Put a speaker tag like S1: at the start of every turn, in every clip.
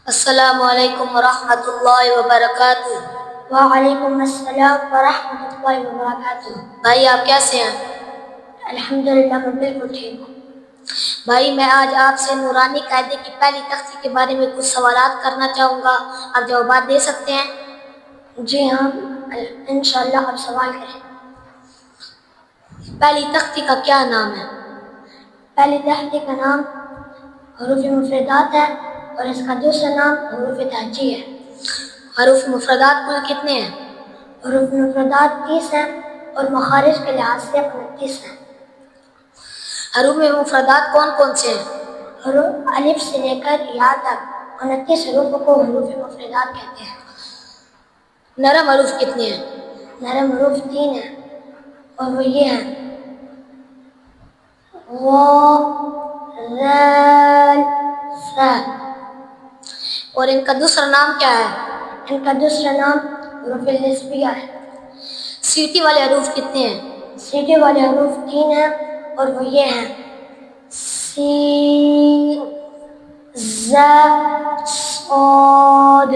S1: السلام علیکم ورحمۃ اللہ وبرکاتہ۔
S2: وعلیکم السلام ورحمۃ اللہ وبرکاتہ۔
S1: بھائی آپ کیسے ہیں؟
S2: الحمدللہ میں بالکل ٹھیک ہوں۔
S1: بھائی میں آج آپ سے نورانی قاعدے کی پہلی تختی کے بارے میں کچھ سوالات کرنا چاہوں گا، آپ جوابات دے سکتے ہیں؟
S2: جی ہاں، انشاءاللہ آپ سوال کریں۔
S1: پہلی تختی کا کیا نام ہے؟
S2: پہلی تختی کا نام حروف مفردات ہے اور اس کا دوسرا نام حروف تہجی ہے۔
S1: حروف مفردات کل کتنے ہیں؟
S2: حروف مفردات 30 ہیں اور مخارج کے لحاظ سے 29 ہیں۔
S1: حروف مفردات کون کون سے ہیں؟
S2: حروف الف سے لے کر یا تک 29 حروف کو حروف مفردات کہتے ہیں۔
S1: نرم حروف کتنے ہیں؟
S2: نرم حروف 3 ہیں اور وہ یہ ہیں: غ، ذال، ث۔
S1: اور ان کا دوسرا نام کیا ہے؟
S2: ان کا دوسرا نام حروف نسبیہ ہے۔
S1: سیٹی والے حروف کتنے ہیں؟
S2: سیٹی والے حروف 3 ہیں اور وہ یہ ہیں: سین، ز، صاد۔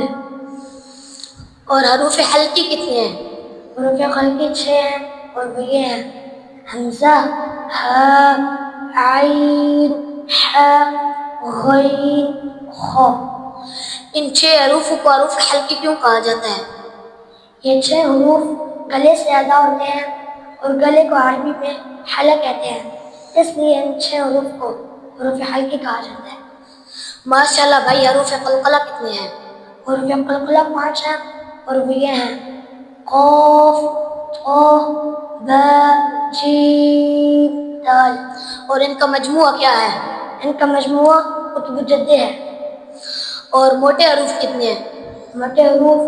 S1: اور حروف حلقی کتنے ہیں؟
S2: حروف حلقی 6 ہیں اور وہ یہ ہیں: حمزہ، ہ، عین، ح، غین، خ۔
S1: ان 6 حروف کو حروف حلقی کیوں کہا جاتا ہے؟
S2: یہ 6 حروف گلے سے ادا ہوتے ہیں اور گلے کو عربی میں حلق کہتے ہیں، اس لیے ان 6 حروف کو حروف حلقی کہا جاتا ہے۔
S1: ماشاءاللہ بھائی، حروف قلقلہ کتنے ہیں؟
S2: حروف قلقلہ 5 ہیں اور وہ یہ ہیں: قاف، طا، با، جیم، دال۔
S1: اور ان کا مجموعہ کیا ہے؟
S2: ان کا مجموعہ قطب جدے ہے۔
S1: اور موٹے حروف کتنے ہیں؟
S2: موٹے حروف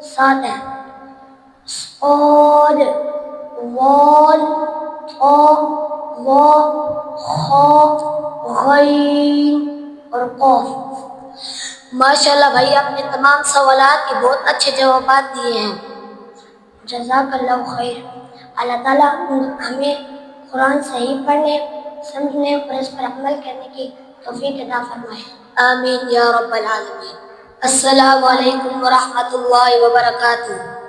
S2: 7 ہیں: صاد، وال، طا، ظا، خا، غین اور قاف۔
S1: ماشاءاللہ بھائی، آپ نے تمام سوالات کے بہت اچھے جوابات دیے ہیں۔
S2: جزاک اللہ خیر۔ اللہ تعالیٰ ہمیں قرآن صحیح پڑھنے، سمجھنے اور اس پر عمل کرنے کی توفیق عطا فرمائے۔
S1: آمین یا رب العالمین۔ السلام علیکم ورحمۃ اللہ وبرکاتہ۔